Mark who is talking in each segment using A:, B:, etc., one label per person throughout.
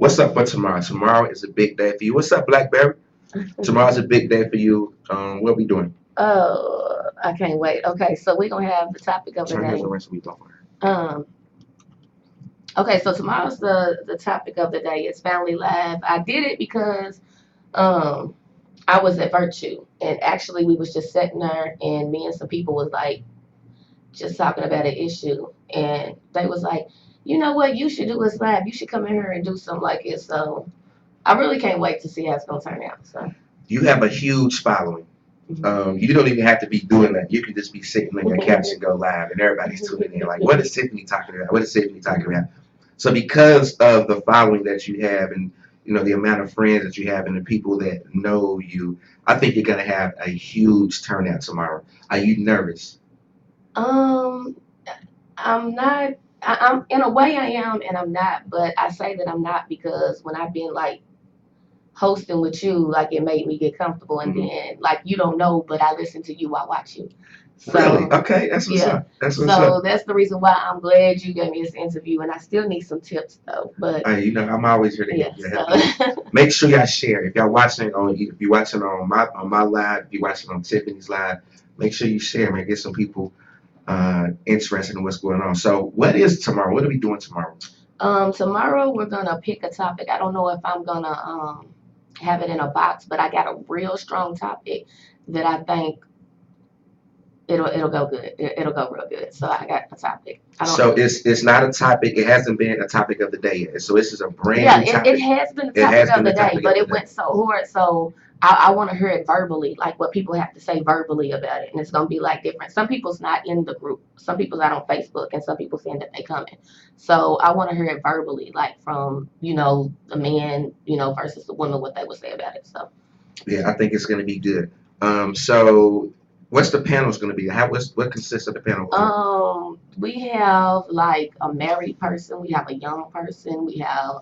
A: What's up for tomorrow? Tomorrow is a big day for you. What's up, Blackberry? Tomorrow's a big day for you. What are we doing?
B: Oh, I can't wait. Okay, so we're gonna have the topic of the
A: Turn yours
B: day.
A: around so we don't.
B: Um, okay, so tomorrow's the topic of the day is family life. I did it because um I was at Virtue, and actually we was just sitting there, and me and some people was like just talking about an issue, and they was like, you know what, you should do this live. You should come in here and do something like it. So I really can't wait to see how it's gonna turn out. So.
A: You have a huge following. You don't even have to be doing that. You can just be sitting on your couch and go live, and everybody's tuning in. Like, what is Tiffany talking about? What is Tiffany talking about? So, because of the following that you have, and the amount of friends that you have, and the people that know you, I think you're gonna have a huge turnout tomorrow. Are you nervous?
B: Um, I'm not. I'm in a way I am, and I'm not. But I say that I'm not because when I've been like hosting with you, like it made me get comfortable, and
A: Mhm.
B: then like you don't know, but I listen to you while I watch you.
A: Really?
B: So
A: Okay, that's what's
B: yeah,
A: up. That's what's
B: so
A: up.
B: that's the reason why I'm glad you gave me this interview, and I still need some tips though. But
A: I'm always here to help
B: yeah,
A: you.
B: so
A: Help you. Make sure y'all share. If you're watching on my live, if you're watching on Tiffany's live, make sure you share, man. Get some people interested in what's going on. So, what is tomorrow? What are we doing tomorrow?
B: tomorrow we're gonna pick a topic. I don't know if I'm gonna have it in a box, but I got a real strong topic that I think it'll go good. It'll go real good. So I got a topic. I don't.
A: So it's not a topic. It hasn't been a topic of the day yet. So this is a brand
B: Yeah,
A: new
B: it
A: topic.
B: has been the
A: It
B: topic
A: has
B: of
A: been
B: the
A: the
B: day,
A: topic
B: but
A: of the
B: it
A: day.
B: went so hard. So I want to hear it verbally, like what people have to say verbally about it, and it's gonna be like different. Some people's not in the group. Some people's not on Facebook, and some people saying that they coming. So I want to hear it verbally, like from the man, versus the woman, what they would say about it. So.
A: Yeah, I think it's going to be good. So what's the panel's going to be? What consists of the panel?
B: We have like a married person, we have a young person, we have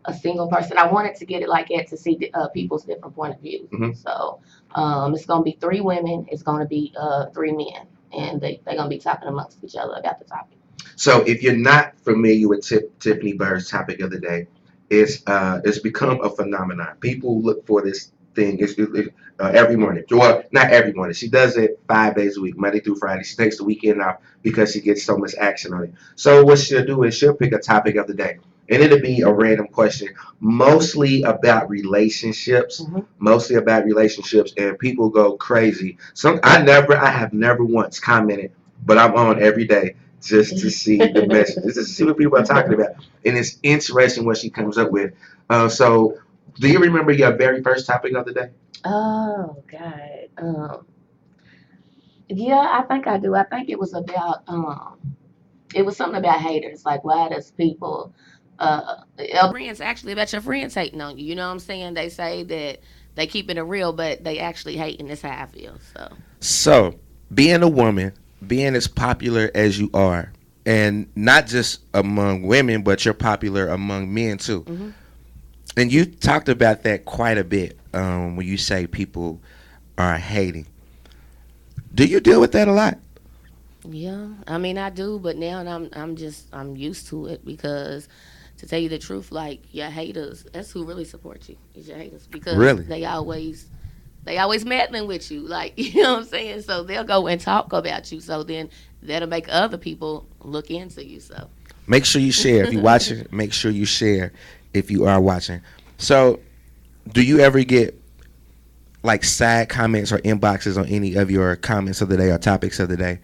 B: a single person. I wanted to get it like that to see people's different point of views.
A: Mhm.
B: So it's gonna be three women, it's gonna be three men, and they're gonna be talking amongst each other about the topic.
A: So if you're not familiar with Tiffany Bird's topic of the day, it's become a phenomenon. People look for this thing every morning. Well, not every morning. She does it 5 days a week, Monday through Friday. She takes the weekend off because she gets so much action on it. So what she'll do is she'll pick a topic of the day. And it'll be a random question, mostly about relationships, and people go crazy. I have never once commented, but I'm on every day just to see the message, just to see what people are talking about. And it's interesting what she comes up with. So, do you remember your very first topic of the day?
B: Oh God. Yeah, I think I do. I think it was something about haters. Like, why does people, friends, actually about your friends hating on you? You know what I'm saying? They say that they keeping it real, but they actually hating. That's how I feel. So.
A: So, being a woman, being as popular as you are, and not just among women, but you're popular among men too.
B: Hmm.
A: And you talked about that quite a bit when you say people are hating. Do you deal with that a lot?
B: Yeah, I mean I do, but now I'm used to it because to tell you the truth, like your haters, that's who really support you. Is your haters because
A: Really?
B: they always meddling with you, like you know what I'm saying. So they'll go and talk about you. So then that'll make other people look into you. So.
A: Make sure you share. If you're watching, make sure you share if you are watching. So, do you ever get like side comments or inboxes on any of your comments of the day or topics of the day?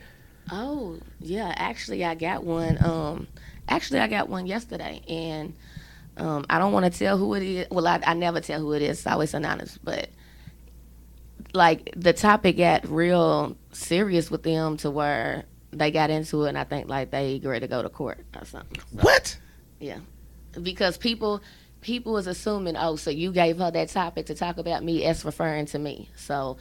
B: Oh yeah, actually I got one. Actually I got one yesterday, and I don't want to tell who it is. Well, I never tell who it is. It's always anonymous, but like the topic got real serious with them to where they got into it, and I think like they ready to go to court or something. So
A: What?
B: yeah, because people is assuming, oh, so you gave her that topic to talk about me as referring to me. So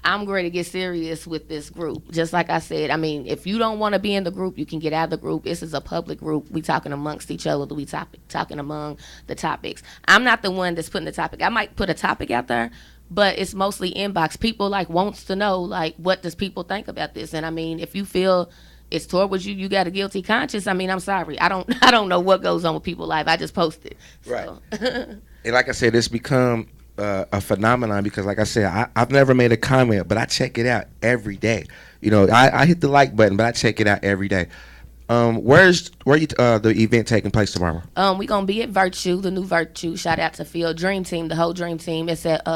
B: I'm going to get serious with this group. Just like I said, I mean, if you don't want to be in the group, you can get out of the group. This is a public group. We talking amongst each other. We talking among the topics. I'm not the one that's putting the topic. I might put a topic out there, but it's mostly inbox. People like wants to know like what does people think about this. And I mean, if you feel it's towards you, you got a guilty conscience. I mean, I'm sorry. I don't I don't know what goes on with people's life. I just posted.
A: Right.
B: So
A: And like I said, it's become a phenomenon because, like I said, I've never made a comment, but I check it out every day. I hit the like button, but I check it out every day. Where you the event taking place tomorrow?
B: we gonna be at Virtue, the new Virtue. Shout out to Phil, Dream Team, the whole Dream Team. It's at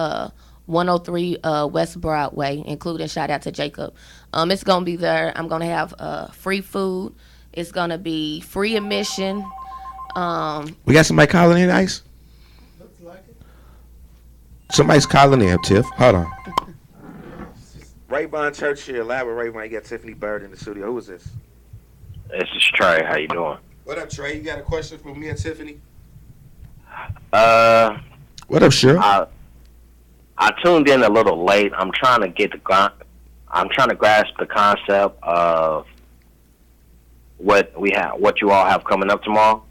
B: 103 West Broadway, including shout out to Jacob. It's gonna be there. I'm gonna have free food. It's gonna be free admission.
A: We got somebody calling in, Ice. Somebody's calling in, Tiff. Hold on. Ravon Churchill, live with Ravon. You got Tiffany Bird in the studio. Who is this?
C: This is Trey. How you doing?
A: What up, Trey? You got a question for me and Tiffany?
C: What
A: up, Cheryl?
C: I tuned in a little late. I'm trying to grasp the concept of what you all have coming up tomorrow.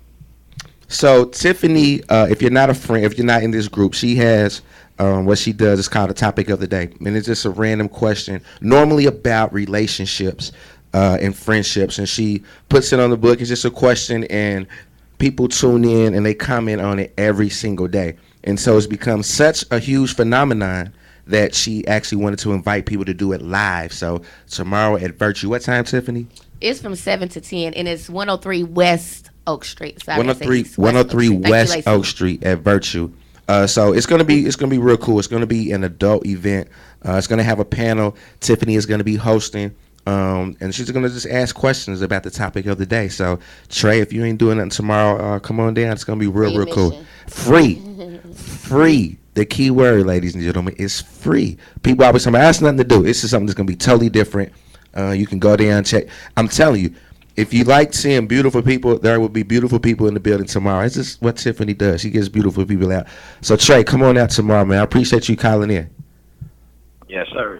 A: So Tiffany, if you're not a friend, if you're not in this group, she has what she does is called a topic of the day, and it's just a random question, normally about relationships and friendships, and she puts it on the book. It's just a question, and people tune in and they comment on it every single day, and so it's become such a huge phenomenon that she actually wanted to invite people to do it live. So tomorrow at Virtue, what time, Tiffany?
B: It's from 7 to 10, and it's 103 West Oak Street. Sorry,
A: 103 West Oak Street at Virtue. So it's gonna be real cool. It's gonna be an adult event. It's gonna have a panel. Tiffany is gonna be hosting, and she's gonna just ask questions about the topic of the day. So Trey, if you ain't doing nothing tomorrow, come on down. It's gonna be real cool. Free. The key word, ladies and gentlemen, is free. People always say, "That's nothing to do." This is something that's gonna be totally different. You can go down and check. I'm telling you. If you like seeing beautiful people, there will be beautiful people in the building tomorrow. It's just what Tiffany does. She gets beautiful people out. So, Trey, come on out tomorrow, man. I appreciate you calling in.
C: Yes, sir.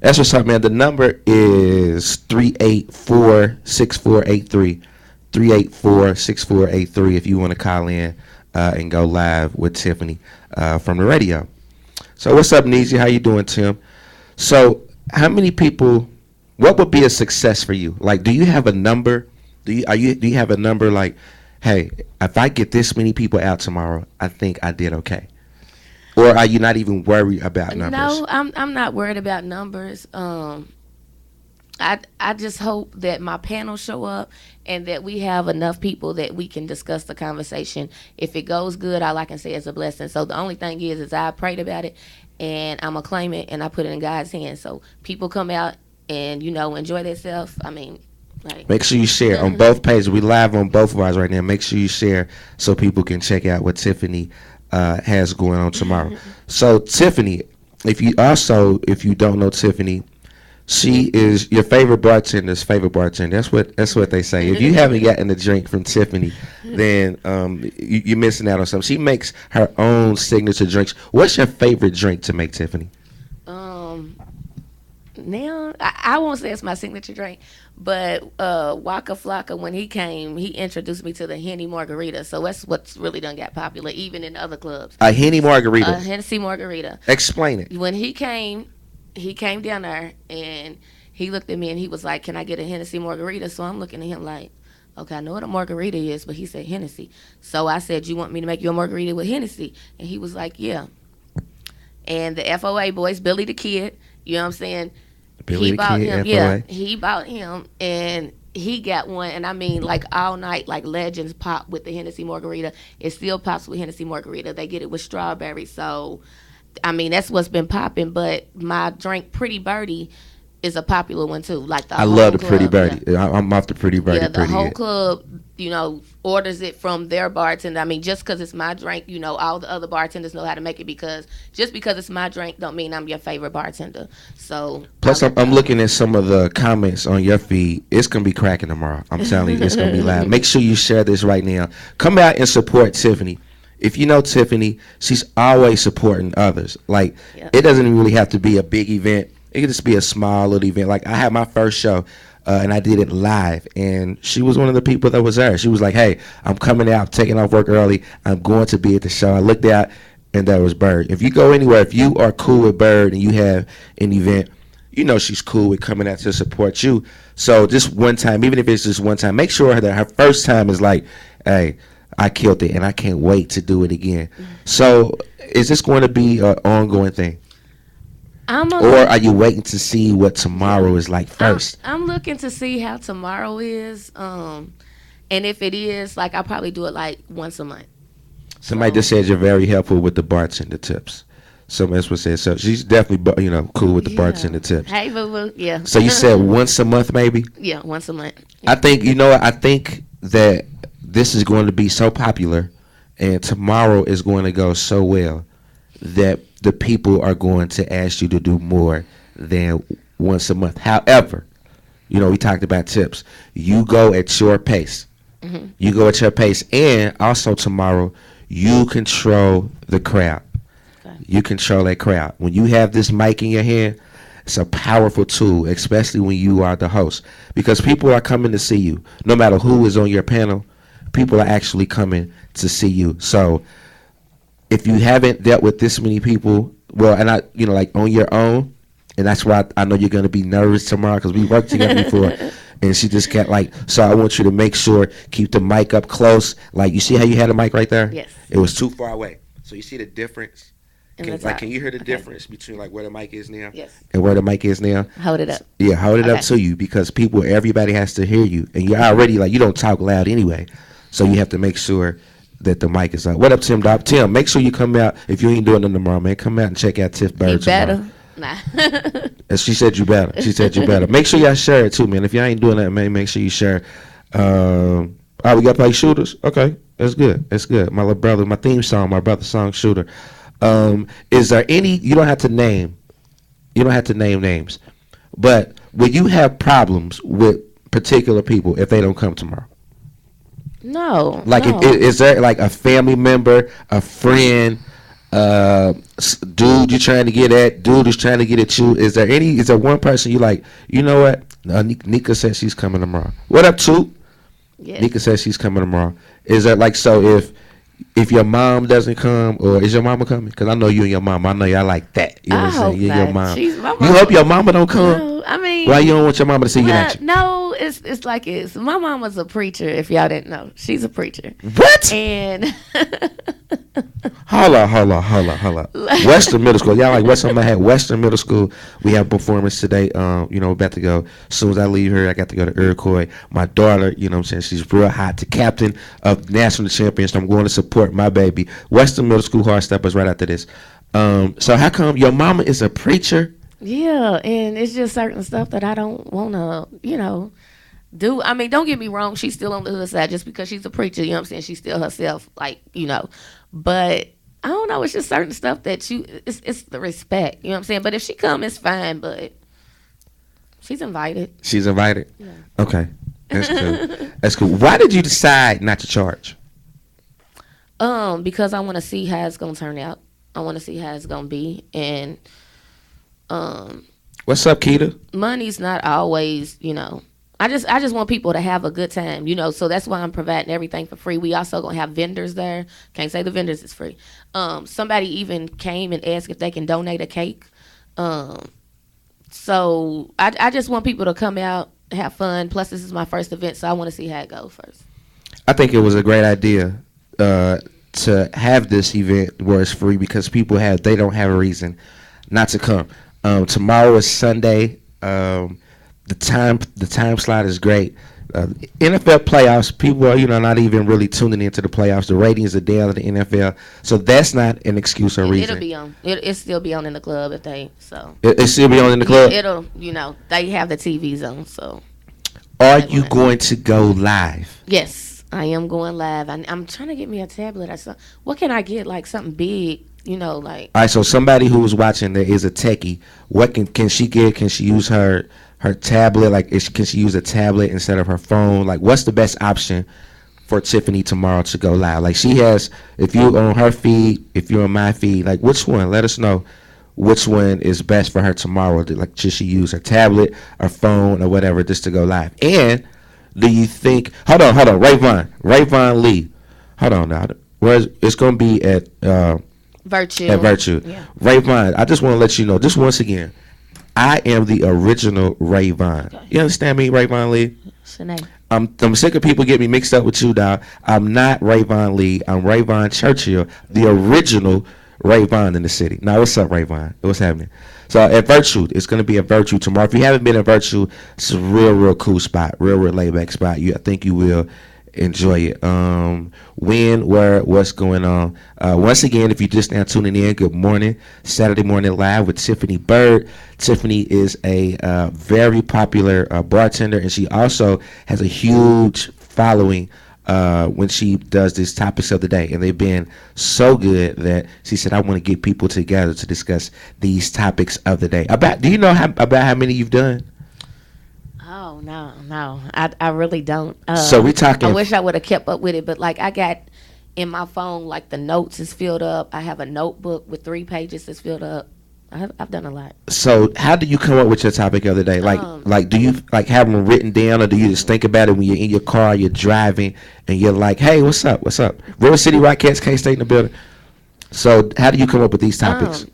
A: That's what's up, man. The number is 384-6483. 384-6483 if you want to call in and go live with Tiffany from the radio. So, what's up, Neezy? How you doing, Tim? So, how many people... What would be a success for you? Like, do you have a number? Do you have a number like, hey, if I get this many people out tomorrow, I think I did okay? Or are you not even worried about numbers?
B: No, I'm not worried about numbers. I just hope that my panel show up and that we have enough people that we can discuss the conversation. If it goes good, all I can say is a blessing. So the only thing is I prayed about it and I'm gonna claim it and I put it in God's hands. So people come out and enjoy themselves. I mean, like,
A: make sure you share on both pages. We live on both of ours right now. Make sure you share so people can check out what Tiffany has going on tomorrow. So Tiffany, if you don't know Tiffany, she is your favorite bartender's favorite bartender. That's what they say. If you haven't gotten a drink from Tiffany, then you're missing out on something. She makes her own signature drinks. What's your favorite drink to make, Tiffany?
B: Now, I won't say it's my signature drink, but Waka Flocka, when he came, he introduced me to the Henny Margarita. So that's what's really done got popular, even in other clubs.
A: A Henny Margarita?
B: A Hennessy Margarita.
A: Explain it.
B: When he came down there, and he looked at me, and he was like, can I get a Hennessy Margarita? So I'm looking at him like, okay, I know what a margarita is, but he said Hennessy. So I said, you want me to make you a margarita with Hennessy? And he was like, yeah. And the FOA boys, Billy the Kid, you know what I'm saying?
A: Billy
B: he bought
A: Kid,
B: him,
A: FOA.
B: yeah. He bought him, and he got one. And I mean, like all night, like legends pop with the Hennessy Margarita. It still pops with Hennessy Margarita. They get it with strawberry. So, I mean, that's what's been popping. But my drink, Pretty Birdie, is a popular one too. Like I love the
A: Pretty Birdie. Yeah. I'm off the Pretty Birdie.
B: Yeah, the whole club, orders it from their bartender. I mean, just because it's my drink, all the other bartenders know how to make it, because just because it's my drink don't mean I'm your favorite bartender. So
A: plus, I'm looking at some of the comments on your feed. It's gonna be cracking tomorrow. I'm telling you, it's gonna be loud. Make sure you share this right now. Come out and support Tiffany. If you know Tiffany, she's always supporting others. Like, It doesn't even really have to be a big event. It could just be a small little event. Like, I had my first show, and I did it live, and she was one of the people that was there. She was like, hey, I'm coming out, taking off work early. I'm going to be at the show. I looked out, and there was Bird. If you go anywhere, if you are cool with Bird and you have an event, you know she's cool with coming out to support you. So just one time, even if it's just one time, make sure that her first time is like, hey, I killed it and I can't wait to do it again. So is this going to be an ongoing thing? Or are you waiting to see what tomorrow is like first?
B: I'm looking to see how tomorrow is. And if it is, like, I'll probably do it like once a month.
A: Somebody just said you're very helpful with the bartender tips. Someone else would say so. She's definitely, cool with the bartender tips.
B: Hey, boo boo. Yeah.
A: So you said once a month, maybe?
B: Yeah, once a month. Yeah.
A: I think, I think that this is going to be so popular and tomorrow is going to go so well that the people are going to ask you to do more than once a month. However, we talked about tips. You go at your pace. Mm-hmm. You go at your pace. And also tomorrow, you control the crowd. Okay. You control that crowd. When you have this mic in your hand, it's a powerful tool, especially when you are the host. Because people are coming to see you. No matter who is on your panel, people are actually coming to see you. So if you haven't dealt with this many people, well, and like on your own, and that's why I know you're going to be nervous tomorrow because we worked together before. And she just got so I want you to make sure, keep the mic up close. Like, you see how you had a mic right there?
B: Yes.
A: It was too far away. So you see the difference? Can you hear the difference between like where the mic is now?
B: Yes.
A: And where the mic is now?
B: Hold it up.
A: Yeah, hold it up to you because everybody has to hear you. And you're already you don't talk loud anyway. So you have to make sure that the mic is on. What up, Tim Dog? Tim, make sure you come out. If you ain't doing it tomorrow, man, come out and check out Tiff Bird tomorrow.
B: Nah.
A: And she said you better. She said you better. Make sure y'all share it too, man. If y'all ain't doing that, man, make sure you share. We got to play shooters. Okay, that's good. That's good. My little brother, my theme song, my brother's song, Shooter. Is there any? You don't have to name. You don't have to name names. But will you have problems with particular people if they don't come tomorrow?
B: No.
A: Like,
B: no.
A: Is there like a family member, a friend? Dude you're trying to get at, dude who's trying to get at you? Is there one person you like, you know what? Nika says she's coming tomorrow. What up, Toot? Yes. Nika says she's coming tomorrow. Is that like, so if your mom doesn't come, or is your mama coming? Because I know you and your mom, I know y'all like that. You know what I'm saying? You and your mom. You hope your mama don't come?
B: No, I mean,
A: why you don't want your mama to see you at you?
B: No, it's like it's my mama's a preacher. If y'all didn't know, she's a preacher.
A: What?
B: And
A: Holla. Western Middle School. Y'all like Western? I had Western Middle School. We have a performance today. About to go. As soon as I leave here, I got to go to Iroquois. My daughter, she's real hot. The captain of national champions. So I'm going to support my baby. Western Middle School Hard Steppers right after this. So how come your mama is a preacher?
B: Yeah, and it's just certain stuff that I don't want to, do. I mean, don't get me wrong. She's still on the hood side just because she's a preacher. You know what I'm saying? She's still herself, But I don't know. It's just certain stuff that it's the respect. You know what I'm saying? But if she come, it's fine. But she's invited.
A: She's invited?
B: Yeah.
A: Okay. That's cool. That's cool. Why did you decide not to charge?
B: Because I want to see how it's going to turn out. I want to see how it's going to be. And
A: what's up, Keita?
B: Money's not always, I just want people to have a good time, so that's why I'm providing everything for free. We also gonna have vendors there. Can't say the vendors is free. Somebody even came and asked if they can donate a cake. So I just want people to come out, have fun. Plus, this is my first event, so I want to see how it goes first.
A: I think it was a great idea to have this event where it's free because they don't have a reason not to come. Tomorrow is Sunday. The time slot is great. NFL playoffs, people are not even really tuning into the playoffs. The ratings are down in the NFL, so that's not an excuse or reason.
B: It'll be on. It'll still be on in the club if they so.
A: It still be on in the club.
B: It'll they have the TVs on. So.
A: Are you going to go live?
B: Yes, I am going live. I'm trying to get me a tablet or something. What can I get? Like something big. All
A: right, so somebody who's watching that is a techie. What can she get? Can she use her tablet? Can she use a tablet instead of her phone? What's the best option for Tiffany tomorrow to go live? She has, if you're on her feed, if you're on my feed, which one? Let us know which one is best for her tomorrow. Should she use her tablet, her phone, or whatever just to go live? And do you think? Hold on, Ravon Lee. Hold on now. It's going to be at
B: Virtue.
A: At Virtue.
B: Yeah.
A: Ravon, I just want to let you know, just once again, I am the original Ravon.
B: Okay.
A: You understand me, Ravon Lee?
B: What's your name?
A: I'm sick of people getting me mixed up with you, dog. I'm not Ravon Lee. I'm Ravon Churchill, the original Ravon in the city. Now, what's up, Ravon? What's happening? So at Virtue, it's going to be at Virtue tomorrow. If you haven't been at Virtue, it's a real cool spot, real laid back spot. I think you will enjoy it. When, where, what's going on? Once again, if you're just now tuning in, good morning. Saturday Morning Live with Tiffany Bird. Tiffany is a very popular bartender, and she also has a huge following when she does these topics of the day, and they've been so good that she said, I want to get people together to discuss these topics of the day. Do you know about how many you've done?
B: Oh, no. I really don't.
A: So we talking.
B: I wish I would have kept up with it, but like I got in my phone, like the notes is filled up. I have a notebook with 3 pages that's filled up. I've done a lot.
A: So how do you come up with your topic of the day? Like do you like have them written down, or do you just think about it when you're in your car, you're driving, and you're like, hey, what's up? River City Rockets, K-State in the building. So how do you come up with these topics?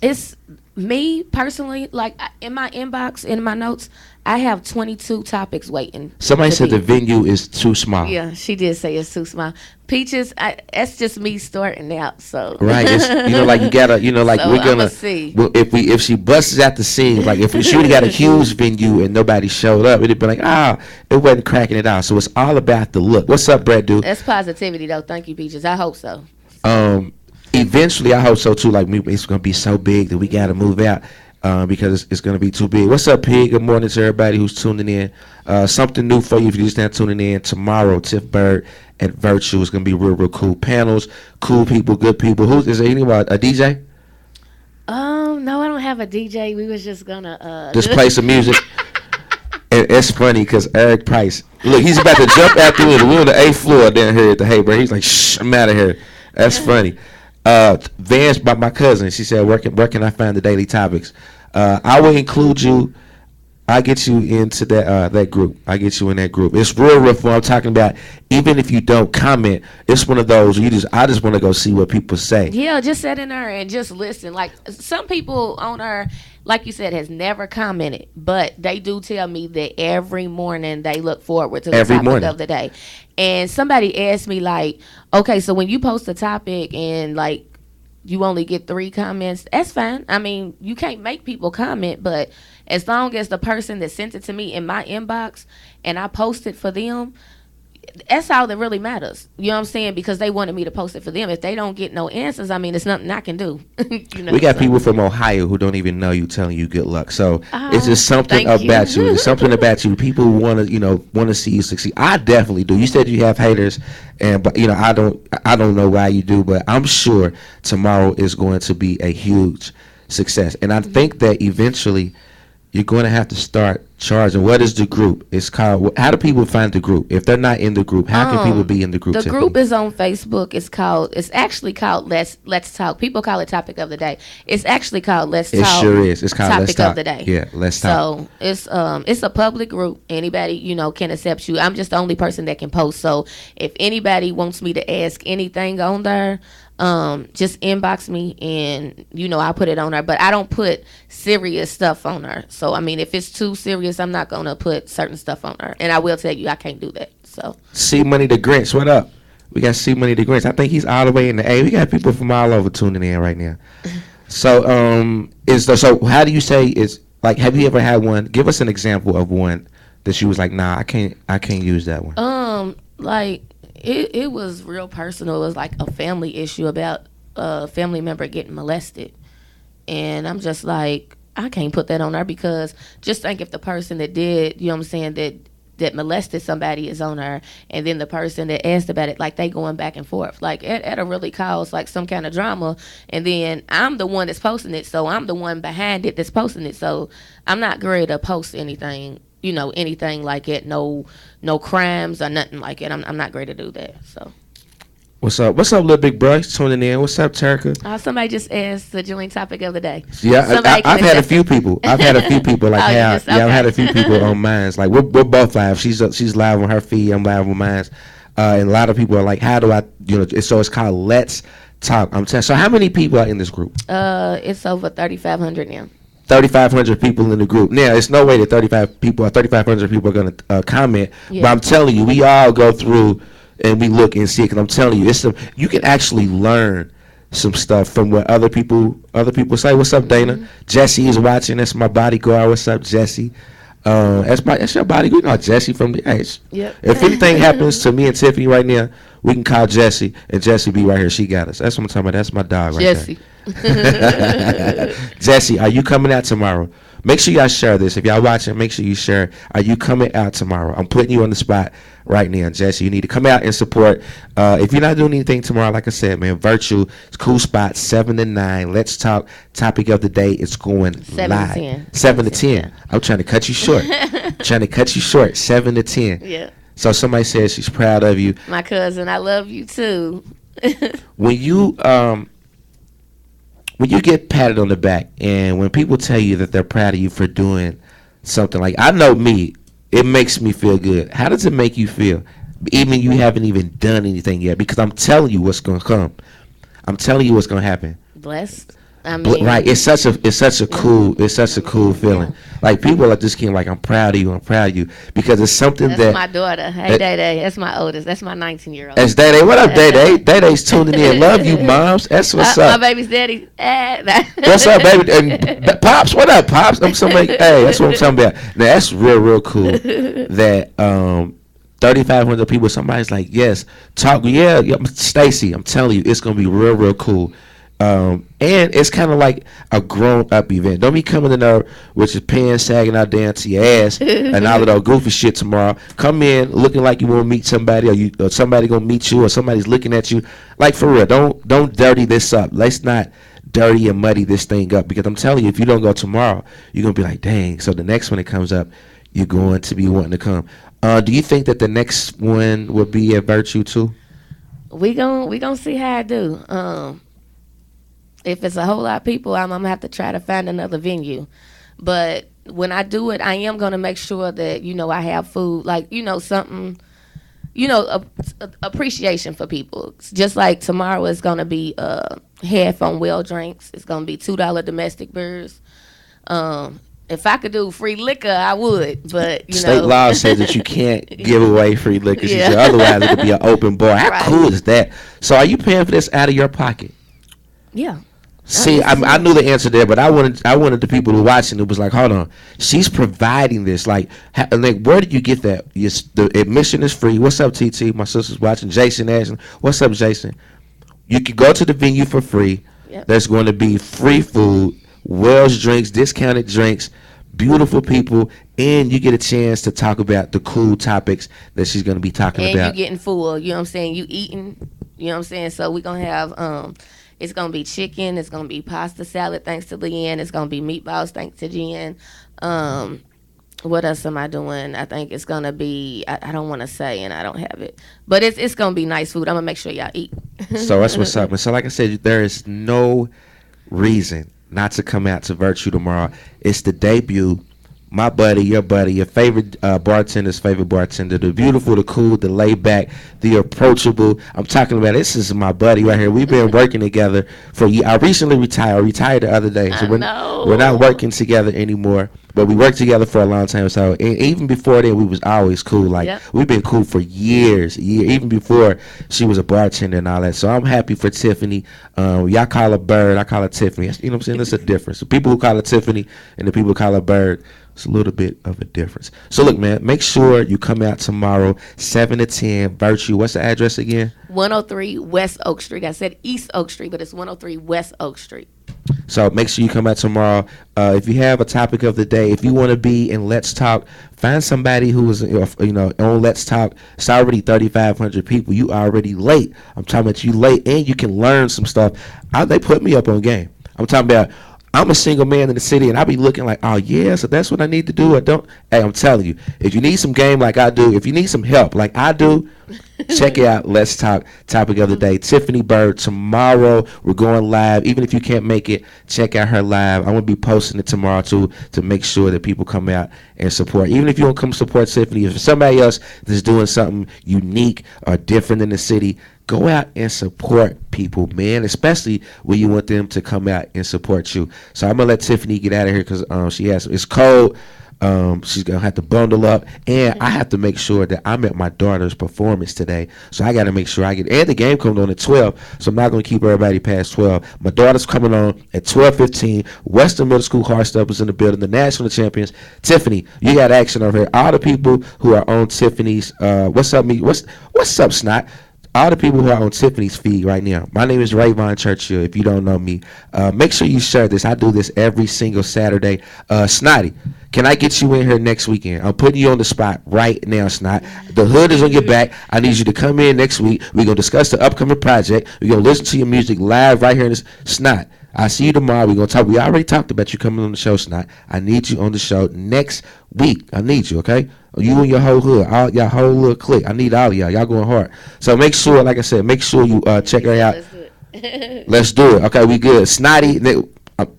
B: It's me personally, like in my inbox, in my notes, I have 22 topics waiting.
A: Somebody said the venue is too small.
B: Yeah, she did say it's too small. Peaches, that's just me starting out. So
A: right, it's, like you gotta, like
B: so
A: we're gonna
B: see.
A: Well, if she busts out the scene, like if she would got a huge venue and nobody showed up, it'd be like, it wasn't cracking it out. So it's all about the look. What's up, Brad? Dude,
B: that's positivity though. Thank you, Peaches. I hope so.
A: Eventually, I hope so too. Like it's gonna be so big that we gotta move out. Because it's going to be too big. What's up, Pig? Good morning to everybody who's tuning in. Something new for you if you're just now tuning in. Tomorrow, Tiff Bird at Virtue is going to be real cool panels, cool people, good people. Is there anyone, a DJ?
B: No, I don't have a DJ. We was just going to...
A: just play some music. And it's funny because Eric Price, look, he's about to jump out the window. We're on the 8th floor down here at the Haber. He's like, shh, I'm out of here. That's funny. Vance, by my cousin, she said, where can I find the daily topics? I will include you. I get you into that group. I get you in that group. It's real fun. I'm talking about even if you don't comment, it's one of those I just want to go see what people say.
B: Yeah, just sit in there and just listen. Like some people on her, like you said, has never commented, but they do tell me that every morning they look forward to the topic of the day. And somebody asked me like, okay, so when you post a topic and like you only get 3 comments, that's fine. I mean, you can't make people comment, but as long as the person that sent it to me in my inbox and I post it for them, that's all that really matters. You know what I'm saying? Because they wanted me to post it for them. If they don't get no answers, I mean, it's nothing I can do.
A: We got people from Ohio who don't even know you telling you good luck. So it's just something about you. It's something about you. People want to see you succeed. I definitely do. You said you have haters, but I don't know why you do, but I'm sure tomorrow is going to be a huge success. And I think that eventually you're going to have to start charging. What is the group? It's called. How do people find the group? If they're not in the group, how can people be in the group?
B: The group is on Facebook. It's actually called Let's Talk. People call it Topic of the Day. It's actually called Let's Talk.
A: It sure is. It's called
B: Topic
A: Let's Talk
B: of the Day.
A: Yeah, Let's Talk.
B: So it's a public group. Anybody can accept you. I'm just the only person that can post. So if anybody wants me to ask anything on there, just inbox me and I'll put it on there, but I don't put serious stuff on there. So I mean, if it's too serious, I'm not gonna put certain stuff on there, and I will tell you I can't do that. So
A: C Money the Grinch, what up? We got C Money the Grinch. I think he's all the way in the A. We got people from all over tuning in right now. So so how do you say it's like? Have you ever had one? Give us an example of one that she was like, nah, I can't use that one.
B: Like. It was real personal. It was like a family issue about a family member getting molested. And I'm just like, I can't put that on there because just think if the person that did, that molested somebody is on her, and then the person that asked about it, like they going back and forth. Like it'll really cause like some kind of drama. And then I'm the one that's posting it, so I'm the one behind it that's posting it. So I'm not ready to post anything. Anything like it, no crimes or nothing like it. I'm not great to do that. So,
A: what's up, little big bro? Tuning in. What's up, Terica?
B: Somebody just asked the joint topic of the day.
A: Yeah, I've had a few people. I've had a few people like I've had a few people on mine. Like we're both live. She's live on her feed. I'm live on mine. And a lot of people are like, how do I? So it's called Let's Talk. I'm telling. So how many people are in this group?
B: It's over 3,500 now.
A: 3,500 people in the group. Now, it's no way that 3,500 people are going to comment, but I'm telling you, we all go through and we look and see it. Because I'm telling you, you can actually learn some stuff from what other people say. What's up, Dana? Jesse is watching. That's my bodyguard. What's up, Jesse? That's your bodyguard. You know Jesse from the H.
B: Yep.
A: If anything happens to me and Tiffany right now, we can call Jesse, and Jesse be right here. She got us. That's what I'm talking about. That's my dog right
B: Jesse.
A: there. Jesse, are you coming out tomorrow? Make sure y'all share this. If y'all watching, make sure you share. Are you coming out tomorrow? I'm putting you on the spot right now, Jesse. You need to come out and support. If you're not doing anything tomorrow, like I said, man, Virtue, it's cool spot, 7 to 9. Let's talk. Topic of the day. It's going
B: 7
A: live.
B: to 10.
A: 7 to 10.
B: Yeah.
A: I'm trying to cut you short. 7 to 10.
B: Yeah.
A: So somebody says she's proud of you.
B: My cousin, I love you too.
A: When you get patted on the back and when people tell you that they're proud of you for doing something, like, I know me, it makes me feel good. How does it make you feel? Even you haven't even done anything yet, because I'm telling you what's going to come. I'm telling you what's going to happen.
B: Blessed. I mean,
A: Right, it's such a cool feeling. Like, people are just getting like, I'm proud of you, because it's something
B: that's
A: that
B: my daughter. Hey, Day Day. That's my oldest. That's my 19-year-old.
A: That's Day Day. What up, Day Day? Day Day's tuning in. Love you, moms. That's what's up.
B: My baby's daddy.
A: What's up, baby? And Pops, what up, Pops? I'm so like, hey, that's what I'm talking about. Now, that's real cool that 3,500 people, somebody's like, yes, talk, yeah, Stacy, I'm telling you, it's going to be real cool. And it's kind of like a grown-up event. Don't be coming in there with your pants sagging out down to your ass and all of that goofy shit tomorrow. Come in looking like you want to meet somebody, or somebody going to meet you, or somebody's looking at you. Like, for real, don't dirty this up. Let's not dirty and muddy this thing up, because I'm telling you, if you don't go tomorrow, you're going to be like, dang. So the next one that comes up, you're going to be wanting to come. Do you think that the next one will be at Virtue too?
B: We gonna see how I do. If it's a whole lot of people, I'm gonna have to try to find another venue. But when I do it, I am gonna make sure that I have food, like something, appreciation for people. Just like tomorrow is gonna be half on well drinks. It's gonna be $2 domestic beers. If I could do free liquor, I would, but
A: State law says that you can't give away free liquor.
B: Yeah.
A: Otherwise, it could be an open bar. How
B: Right.
A: cool is that? So, are you paying for this out of your pocket?
B: Yeah.
A: See, I knew the answer there, but I wanted the people who were watching. It was like, hold on, she's providing this. Like, where did you get that? Yes, the admission is free. What's up, TT? My sister's watching. Jason asking, what's up, Jason? You can go to the venue for free.
B: Yep.
A: There's going to be free food, Wells drinks, discounted drinks, beautiful people, and you get a chance to talk about the cool topics that she's going to be talking
B: And
A: about.
B: you getting full, you know what I'm saying? You eating, you know what I'm saying? So we're going to have, it's going to be chicken. It's going to be pasta salad, thanks to Leanne. It's going to be meatballs, thanks to Jen. What else am I doing? I think it's going to be, I don't want to say, and I don't have it. But it's going to be nice food. I'm going to make sure y'all eat.
A: So that's what's up. And so, like I said, there is no reason not to come out to Virtue tomorrow. It's the debut. My buddy, your favorite bartender's favorite bartender, the beautiful, the cool, the laid back, the approachable. I'm talking about, this is my buddy right here. We've been working together for years. I recently retired the other day. So we're not working together anymore, but we worked together for a long time. So even before then, we was always cool. Like,
B: Yep.
A: We've been cool for years, even before she was a bartender and all that. So I'm happy for Tiffany. Y'all call her Bird, I call her Tiffany. You know what I'm saying? There's a difference. The people who call her Tiffany and the people who call her Bird, it's a little bit of a difference. So look, man, make sure you come out tomorrow, 7 to 10, Virtue. What's the address again?
B: 103 West Oak Street. I said East Oak Street, but it's 103 West Oak Street.
A: So make sure you come out tomorrow. If you have a topic of the day, if you want to be in Let's Talk, find somebody who is, on Let's Talk. It's already 3,500 people. You already late. I'm talking about you late, and you can learn some stuff. They put me up on game. I'm talking about, I'm a single man in the city, and I be looking like, oh, yeah, so that's what I need to do. I don't. Hey, I'm telling you, if you need some game like I do, if you need some help like I do, check it out. Let's Talk, topic of the day. Tiffany Bird, tomorrow we're going live. Even if you can't make it, check out her live. I'm going to be posting it tomorrow, too, to make sure that people come out and support. Even if you don't come support Tiffany, if somebody else is doing something unique or different in the city,
D: Go out and support people, man, especially when you want them to come out and support you. So I'm gonna let Tiffany get out of here because it's cold. She's gonna have to bundle up, and I have to make sure that I'm at my daughter's performance today. So I got to make sure I get. And the game comes on at 12, so I'm not gonna keep everybody past 12. My daughter's coming on at 12:15. Western Middle School Heartstoppers in the building. The national champions. Tiffany, you got action over here. All the people who are on Tiffany's. What's up, me? What's up, Snot? All the people who are on Tiffany's feed right now. My name is Ravon Churchill. If you don't know me, make sure you share this. I do this every single Saturday. Snotty, can I get you in here next weekend? I'm putting you on the spot right now, Snot. The hood is on your back. I need you to come in next week. We're going to discuss the upcoming project. We're going to listen to your music live right here in this. Snot, I'll see you tomorrow. We're going to talk. We already talked about you coming on the show, Snot. I need you on the show next week. I need you, okay? You and your whole hood, your whole little clique. I need all of y'all. Y'all going hard. So make sure, like I said, make sure you check her out.
B: Let's do it.
D: Let's do it. Okay, we good. Snotty,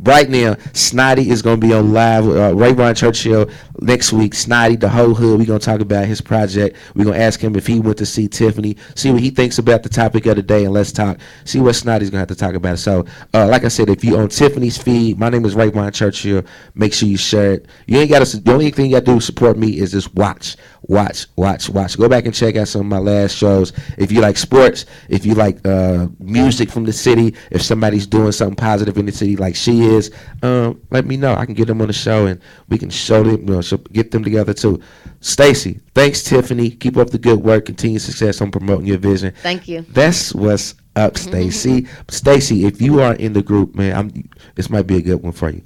D: right now, Snotty is going to be on live with Ravon Churchill next week. Snotty, the whole hood, we're going to talk about his project. We're going to ask him if he went to see Tiffany, see what he thinks about the topic of the day, and let's talk. See what Snotty's going to have to talk about. So, like I said, if you on Tiffany's feed, my name is Ravon Churchill. Make sure you share it. You ain't got to. The only thing you got to do to support me is just watch. Go back and check out some of my last shows. If you like sports, if you like music from the city, if somebody's doing something positive in the city like she is, let me know. I can get them on the show and we can show them, get them together too. Stacy, thanks, Tiffany. Keep up the good work. Continue success on promoting your vision.
B: Thank you.
D: That's what's up, Stacy. Stacy, if you are in the group, man, this might be a good one for you.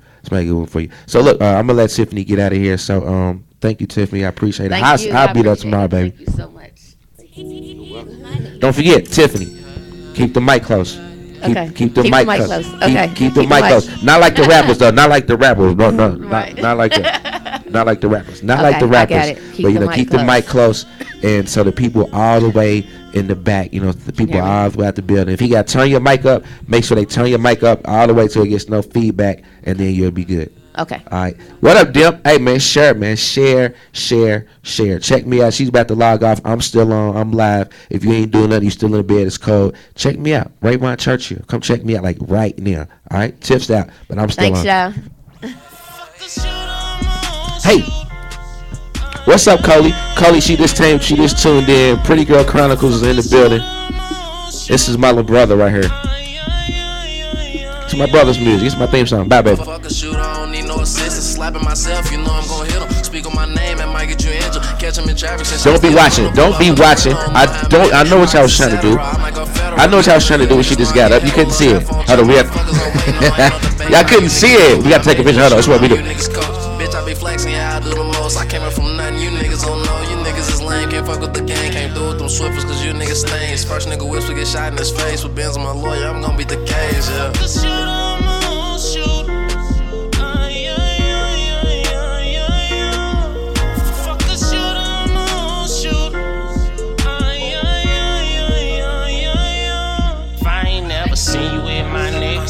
D: So look, I'm gonna let Tiffany get out of here. So thank you, Tiffany. I appreciate it. I'll be there tomorrow, baby.
B: Thank you so much.
D: Don't forget, Tiffany, keep the mic close. Keep the mic close.
B: Okay.
D: Keep the mic close. Not like the rappers, though. Not like the rappers. No, not like that. Not like the rappers. Not like the rappers.
B: I got it.
D: But keep the mic close, and so the people all the way in the back, the people all the way out the building. If you got to turn your mic up, make sure they turn your mic up all the way so it gets no feedback, and then you'll be good.
B: Okay.
D: All right. What up, Dip? Hey, man, share, man. Share. Check me out. She's about to log off. I'm still on. I'm live. If you ain't doing nothing, you still in bed, it's cold. Check me out. Ravon Churchill. Come check me out, like, right now. All right? Tips out, but I'm still on.
B: Thanks, y'all.
D: Hey. What's up, Coley? Coley, she just tuned in. Pretty Girl Chronicles is in the building. This is my little brother right here. It's my brother's music. It's my theme song. Bye, baby. Slapping myself, I'm gonna hit him. Speak on my name and might get you injured. Catch him in traffic. Don't be watching. I know what y'all was trying to do. When she just got up. You couldn't see it. Hold on, y'all couldn't see it. We gotta take a picture. Hold on, that's what we do. Bitch, I be flexing, I do the most. I came up from nothing, you niggas don't know. You niggas is lame, can't fuck with the gang. Can't do with them Swifters, cause you niggas stains. First nigga whips will get shot in his face. With Benz on my lawyer, I'm gonna beat the cage,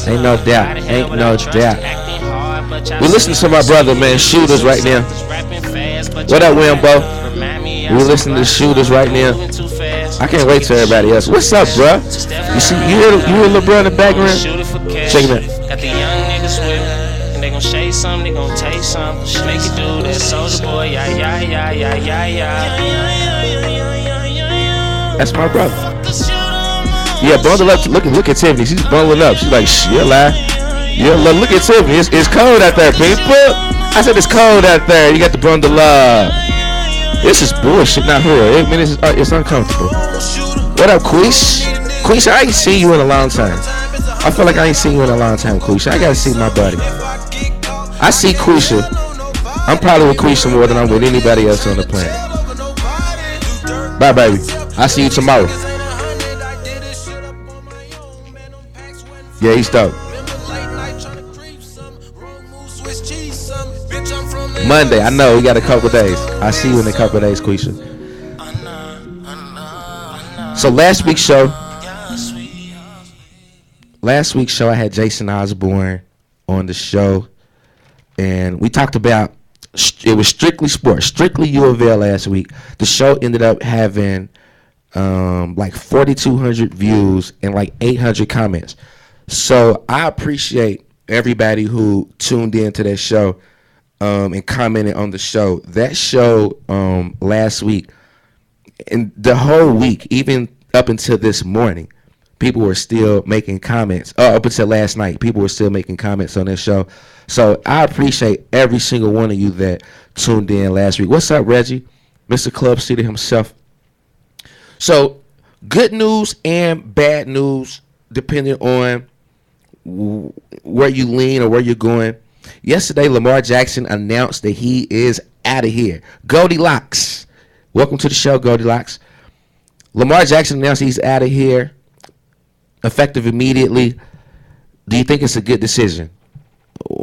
D: Ain't no doubt. We listen to my brother, man, Shooters right now. What up, Wimbo? We listen to Shooters right now. I can't wait till everybody else. What's up, bro? You see, you hear little bro in the background? Check it out. Got the young niggas with me, and they gon' shade some, they gon' taste some. Make it do that, Soulja Boy, yeah. That's my brother. Yeah, bundle up. Look at Tiffany. She's bundling up. She's like, she'll lie. Yeah, look at Tiffany. It's cold out there, people. I said it's cold out there. You got to bundle up. This is bullshit, not her. I mean, it's uncomfortable. What up, Queesh? Queesh, I ain't seen you in a long time. I feel like I ain't seen you in a long time, Queesh. I gotta see my buddy. I see Queisha. I'm probably with Queisha more than I'm with anybody else on the planet. Bye, baby. I'll see you tomorrow. Yeah, he's dope. Monday, I know, we got a couple days. I'll see you in a couple days, Queisha. So last week's show, I had Jason Osborne on the show, and we talked about, it was strictly sports, strictly U of L last week. The show ended up having like 4,200 views and like 800 comments. So I appreciate everybody who tuned in to that show and commented on the show. That show last week and the whole week, even up until this morning, people were still making comments. Up until last night, people were still making comments on this show. So I appreciate every single one of you that tuned in last week. What's up, Reggie? Mr. Club City himself. So good news and bad news, depending on where you lean or where you're going. Yesterday, Lamar Jackson announced that he is out of here. Goldilocks. Welcome to the show, Goldilocks. Lamar Jackson announced he's out of here, effective immediately. Do you think it's a good decision?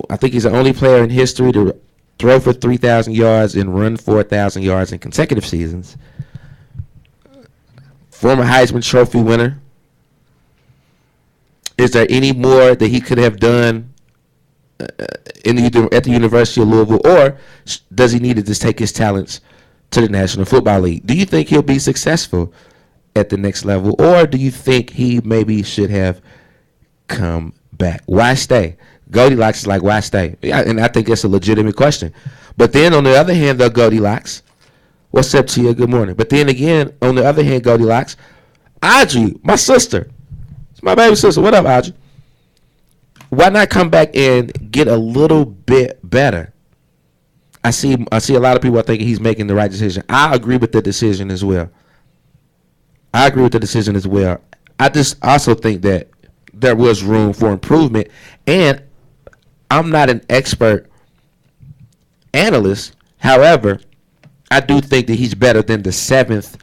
D: I think he's the only player in history to throw for 3,000 yards and run 4,000 yards in consecutive seasons. Former Heisman Trophy winner. Is there any more that he could have done at the University of Louisville, or does he need to just take his talents to the National Football League? Do you think he'll be successful at the next level, or do you think he maybe should have come back? Why stay? Goldilocks is like, why stay? Yeah, and I think that's a legitimate question. But then on the other hand, though, Goldilocks, what's up to you? Good morning. But then again, on the other hand, Goldilocks, Audrey, my sister, it's my baby sister. What up, Audrey? Why not come back and get a little bit better? I see a lot of people thinking he's making the right decision. I agree with the decision as well. I just also think that there was room for improvement, and I'm not an expert analyst. However, I do think that he's better than the 7th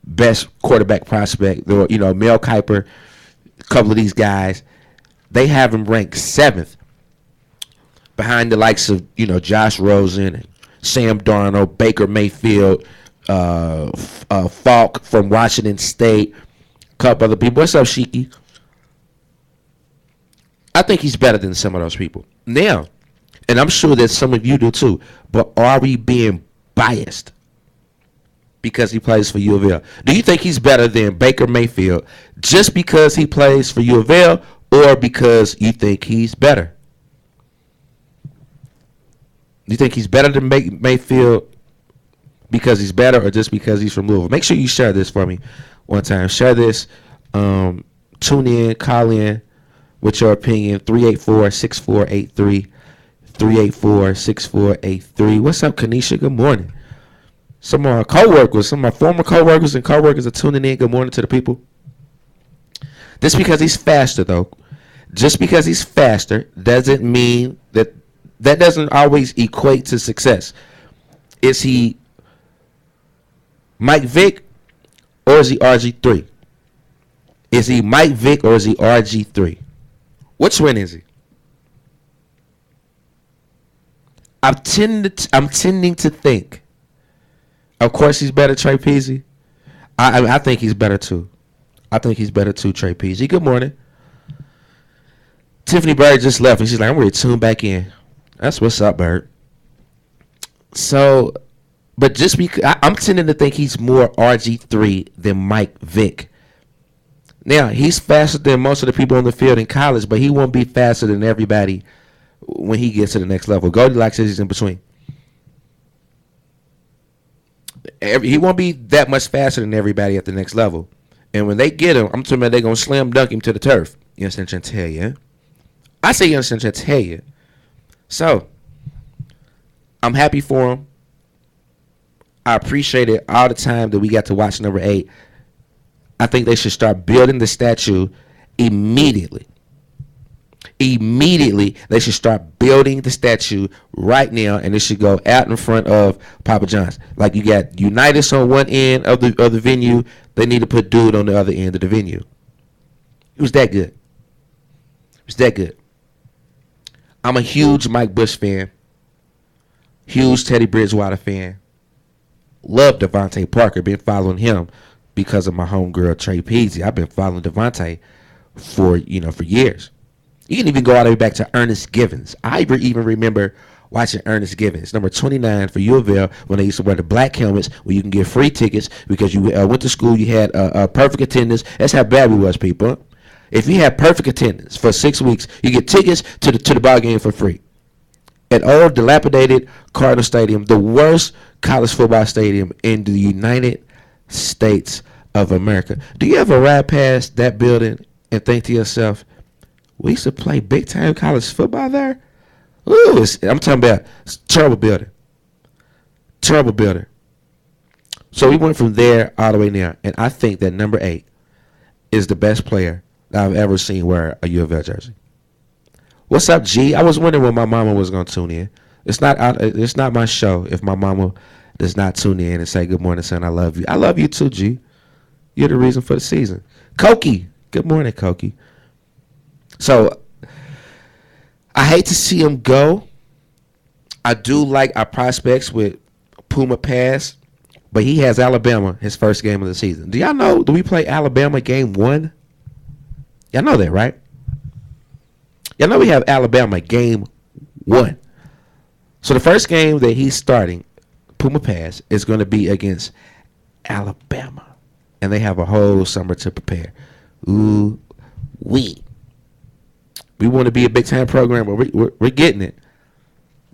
D: best quarterback prospect. Mel Kiper, a couple of these guys, they have him ranked 7th behind the likes of, Josh Rosen, Sam Darnold, Baker Mayfield, Falk from Washington State, a couple other people. What's up, Shiki? I think he's better than some of those people. Now, and I'm sure that some of you do too, but are we being biased because he plays for U of L? Do you think he's better than Baker Mayfield just because he plays for U of L, or because you think he's better? Do you think he's better than Mayfield because he's better, or just because he's from Louisville? Make sure you share this for me one time. Share this. Tune in, call in with your opinion. 384-6483. 384-6483. What's up, Kanisha? Good morning. Some of my former co-workers and co-workers are tuning in. Good morning to the people. Just because he's faster, though, doesn't mean that doesn't always equate to success. Is he Mike Vick, or is he RG3? Is he Mike Vick, or is he RG3? Which one is he? I'm tending to think, of course, he's better, Trey Peasy. I think he's better too. Trey Peasy. Good morning. Tiffany Bird just left, and she's like, I'm ready to tune back in. That's what's up, Bird. So, but just because I'm tending to think he's more RG3 than Mike Vick. Now, he's faster than most of the people on the field in college, but he won't be faster than everybody when he gets to the next level. Goldilocks says he's in between. He won't be that much faster than everybody at the next level. And when they get him, I'm talking about they're going to slam dunk him to the turf. You understand what I'm trying to tell you? I say you understand what I'm trying to tell you. So, I'm happy for him. I appreciate it all the time that we got to watch number 8. I think they should start building the statue immediately. They should start building the statue right now, and it should go out in front of Papa John's. Like, you got Unitas on one end of the venue. They need to put Dude on the other end of the venue. It was that good. I'm a huge Mike Bush fan. Huge Teddy Bridgewater fan. Love Devontae Parker. Been following him because of my homegirl Trey Peasy. I've been following Devontae for years. You can even go all the way back to Ernest Givens. I even remember watching Ernest Givens. Number 29 for U of L when they used to wear the black helmets where you can get free tickets because you went to school, you had perfect attendance. That's how bad we was, people. If you had perfect attendance for 6 weeks, you get tickets to the ball game for free. At old, dilapidated Cardinal Stadium, the worst college football stadium in the United States of America. Do you ever ride past that building and think to yourself, we used to play big-time college football there? Ooh, I'm talking about it's a terrible building. Terrible building. So we went from there all the way now, and I think that number 8 is the best player that I've ever seen wear a U of L jersey. What's up, G? I was wondering when my mama was gonna tune in. It's not my show if my mama does not tune in and say good morning, son. I love you. I love you too, G. You're the reason for the season. Koki, good morning, Koki. So I hate to see him go. I do like our prospects with Puma Pass, but he has Alabama his first game of the season. Do y'all know? Do we play Alabama game 1? Y'all know that, right? Y'all know we have Alabama game 1. So the first game that he's starting, Puma Pass, is going to be against Alabama. And they have a whole summer to prepare. Ooh, we want to be a big-time program, but we're getting it.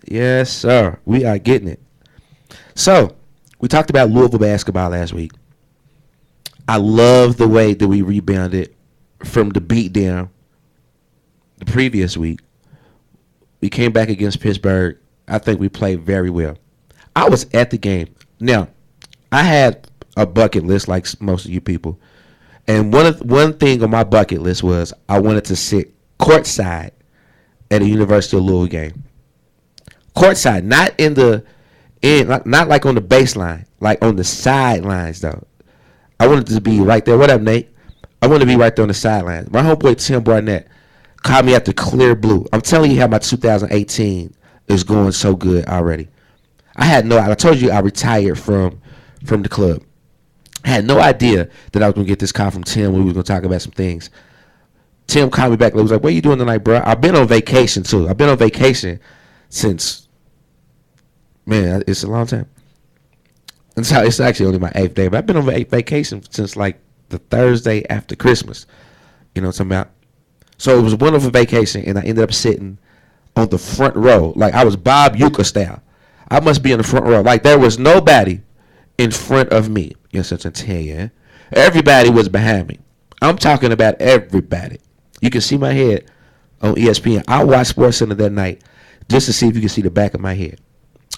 D: Yes, sir. We are getting it. So we talked about Louisville basketball last week. I love the way that we rebounded from the beatdown the previous week. We came back against Pittsburgh. I think we played very well. I was at the game. Now, I had a bucket list like most of you people. And one thing on my bucket list was I wanted to sit courtside at a University of Louisville game. Courtside, not not like on the baseline, like on the sidelines though. I wanted to be right there. What up, Nate? I want to be right there on the sidelines. My homeboy Tim Barnett called me at the clear blue. I'm telling you how my 2018 is going so good already. I told you I retired from the club. I had no idea that I was going to get this call from Tim. We were going to talk about some things. Tim called me back. He was like, what are you doing tonight, bro? I've been on vacation, too. I've been on vacation since, man, it's a long time. And so it's actually only my 8th day. But I've been on vacation since, like, the Thursday after Christmas. You know what I'm talking about? So it was a wonderful vacation, and I ended up sitting on the front row. Like, I was Bob Uecker style. I must be in the front row. Like, there was nobody in front of me. You know what I'm saying? Everybody was behind me. I'm talking about everybody. You can see my head on ESPN. I watched SportsCenter that night just to see if you can see the back of my head.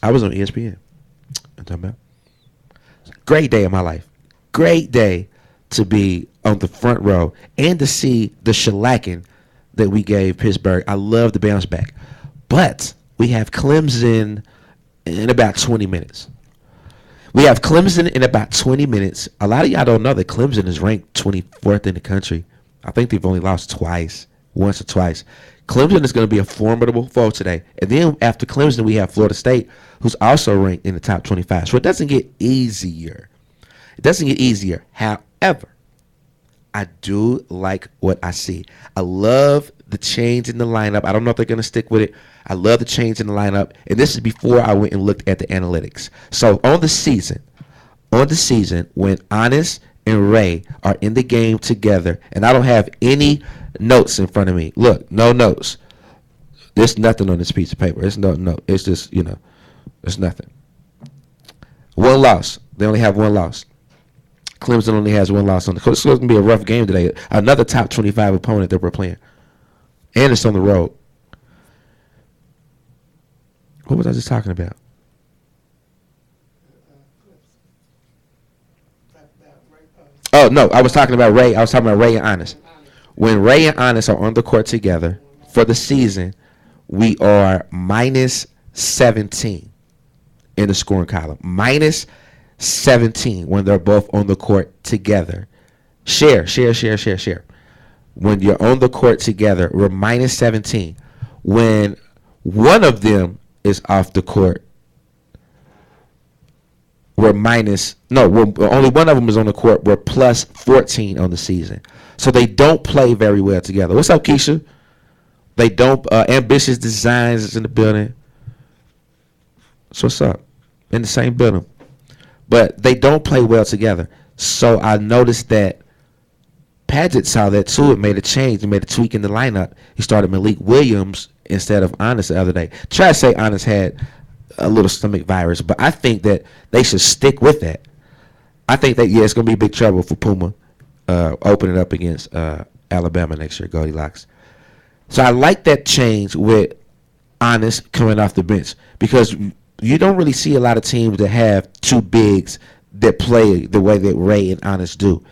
D: I was on ESPN. I'm talking about. Great day of my life. Great day to be on the front row and to see the shellacking that we gave Pittsburgh. I love the bounce back. But we have Clemson in about 20 minutes. We have Clemson in about 20 minutes. A lot of y'all don't know that Clemson is ranked 24th in the country. I think they've only lost once or twice. Clemson is going to be a formidable foe today. And then after Clemson, we have Florida State, who's also ranked in the top 25. So it doesn't get easier. However, I do like what I see. I love the change in the lineup. I don't know if they're going to stick with it. I love the change in the lineup. And this is before I went and looked at the analytics. So on the season, when Honest and Ray are in the game together, and I don't have any notes in front of me. Look, no notes. There's nothing on this piece of paper. It's no note. It's just, there's nothing. One loss. They only have one loss. Clemson only has one loss on the court. It's going to be a rough game today. Another top 25 opponent that we're playing. And it's on the road. What was I just talking about? Oh, no. I was talking about Ray. I was talking about Ray and Honest. When Ray and Honest are on the court together for the season, we are minus 17 in the scoring column. Minus 17 when they're both on the court together. Share. When you're on the court together, we're minus 17. When one of them is off the court, we're only one of them is on the court. We're plus 14 on the season. So they don't play very well together. What's up, Keisha? They don't. Ambitious Designs is in the building. So what's up? In the same building. But they don't play well together. So I noticed that Paget saw that too. It made a change. It made a tweak in the lineup. He started Malik Williams instead of Honest the other day. Try to say Honest had a little stomach virus, but I think that they should stick with that. I think that, yeah, it's going to be big trouble for Puma opening up against Alabama next year, Goldilocks. So I like that change with Honest coming off the bench because you don't really see a lot of teams that have two bigs that play the way that Ray and Honest do.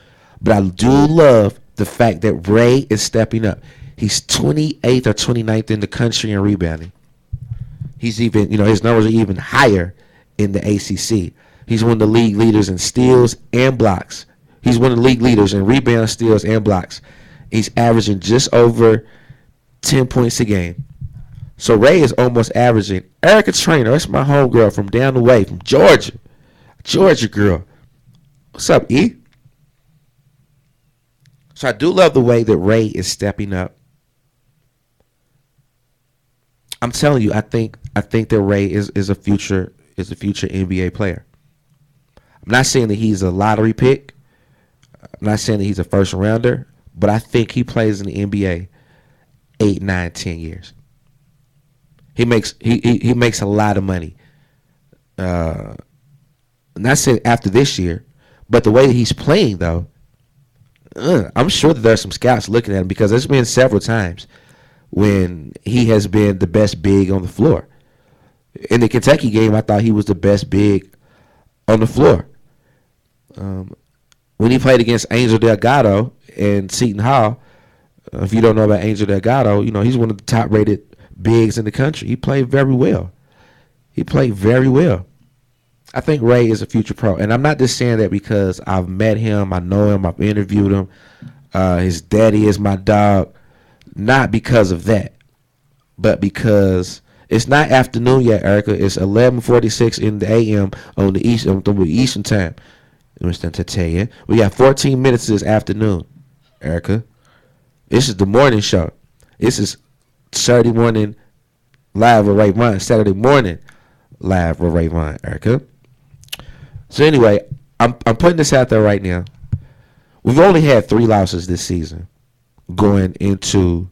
D: But I do love the fact that Ray is stepping up. He's 28th or 29th in the country in rebounding. He's even, his numbers are even higher in the ACC. He's one of the league leaders in steals and blocks. He's one of the league leaders in rebounds, steals, and blocks. He's averaging just over 10 points a game. So Ray is almost averaging. Erica Trainer, that's my homegirl from down the way, from Georgia. Georgia girl. What's up, E? So I do love the way that Ray is stepping up. I'm telling you, I think that Ray is a future NBA player. I'm not saying that he's a lottery pick. I'm not saying that he's a first rounder, but I think he plays in the NBA 8, 9, 10 years. He makes a lot of money. Not saying after this year, but the way that he's playing though, I'm sure that there's some scouts looking at him because there's been several times when he has been the best big on the floor. In the Kentucky game, I thought he was the best big on the floor. When he played against Angel Delgado and Seton Hall, if you don't know about Angel Delgado, he's one of the top-rated bigs in the country. He played very well. I think Ray is a future pro. And I'm not just saying that because I've met him, I know him, I've interviewed him. His daddy is my dog. Not because of that, but because it's not afternoon yet, Erica. It's 11:46 in the a.m. on the Eastern time. I'm going to tell you. We got 14 minutes this afternoon, Erica. This is the morning show. This is Saturday morning live with Ravon. Saturday morning live with Ravon, Erica. So anyway, I'm putting this out there right now. We've only had 3 losses this season going into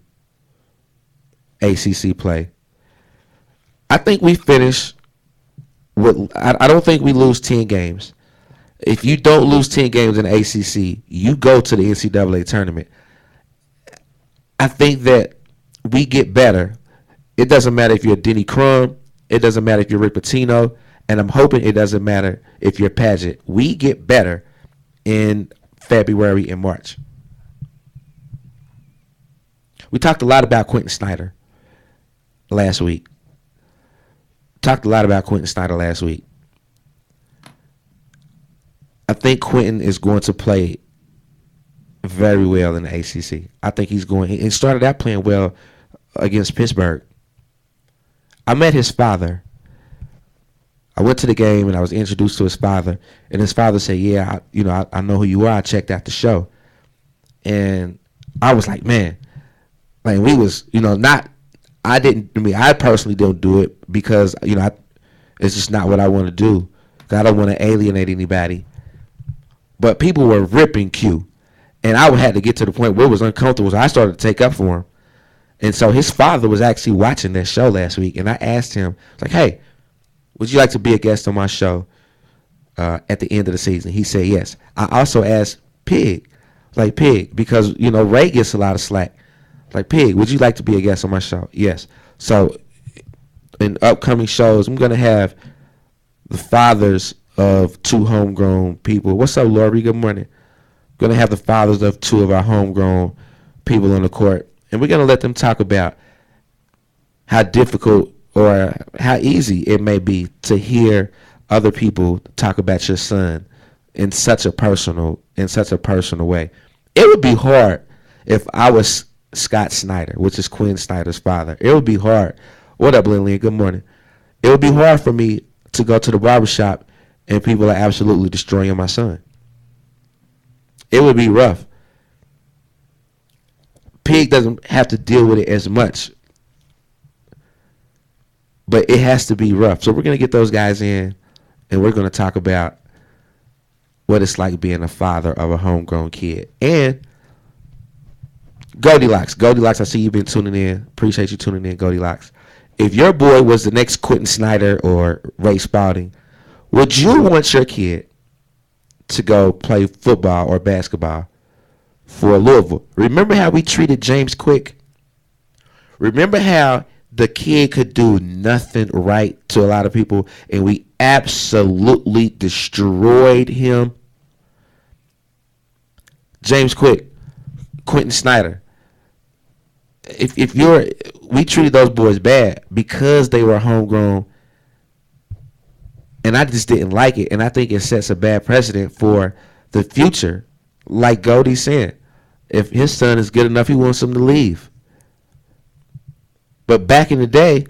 D: ACC play. I think we finish with. I don't think we lose 10 games. If you don't lose 10 games in the ACC, you go to the NCAA tournament. I think that we get better. It doesn't matter if you're Denny Crum. It doesn't matter if you're Rick Pitino. And I'm hoping it doesn't matter if you're Paget. We get better in February and March. We talked a lot about Quentin Snyder last week. I think Quentin is going to play very well in the ACC. I think he's going. He started out playing well against Pittsburgh. I met his father. I went to the game and I was introduced to his father. And his father said, "Yeah, I know who you are. I checked out the show." And I was like, man, like we was, not. I personally don't do it because it's just not what I want to do. I don't want to alienate anybody. But people were ripping Q. And I had to get to the point where it was uncomfortable. So I started to take up for him. And so his father was actually watching that show last week. And I asked him, like, hey, would you like to be a guest on my show at the end of the season? He said yes. I also asked Pig, because, Ray gets a lot of slack. Like, Pig, would you like to be a guest on my show? Yes. So in upcoming shows, I'm going to have the fathers of 2 homegrown people. What's up, Lori? Good morning. Going to have the fathers of 2 of our homegrown people on the court. And we're going to let them talk about how difficult or how easy it may be to hear other people talk about your son in such a personal way. It would be hard if I was Scott Snyder, which is Quinn Snyder's father. It would be hard. What up, Lillian? Good morning. It would be hard for me to go to the barbershop and people are absolutely destroying my son. It would be rough. Pig doesn't have to deal with it as much. but it has to be rough. So we're gonna get those guys in, and we're gonna talk about what it's like being a father of a homegrown kid. And Goldilocks, I see you've been tuning in. Appreciate you tuning in, Goldilocks. If your boy was the next Quentin Snyder or Ray Spalding, would you want your kid to go play football or basketball for Louisville? Remember how we treated James Quick? Remember how the kid could do nothing right to a lot of people, and we absolutely destroyed him? James Quick, Quentin Snyder. We treated those boys bad because they were homegrown, and I just didn't like it, and I think it sets a bad precedent for the future. Like Goldie said, if his son is good enough, he wants him to leave. But back in the day,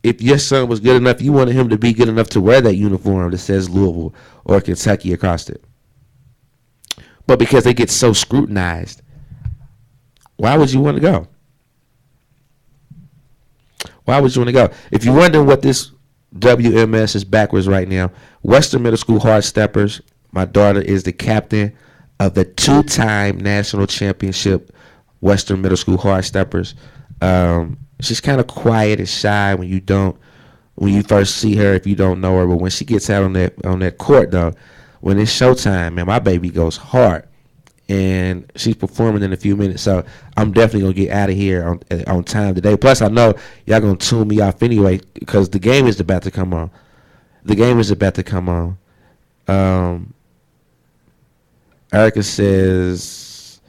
D: if your son was good enough, you wanted him to be good enough to wear that uniform that says Louisville or Kentucky across it. But because they get so scrutinized, why would you want to go? Why would you want to go? If you're wondering what this WMS is backwards right now, Western Middle School Hard Steppers, my daughter is the captain of the 2-time national championship Western Middle School Hard Steppers. She's kind of quiet and shy when you first see her, if you don't know her. But when she gets out on that court, though, when it's showtime, man, my baby goes hard. And she's performing in a few minutes, so I'm definitely gonna get out of here on time today. Plus, I know y'all gonna tune me off anyway because the game is about to come on. Erica says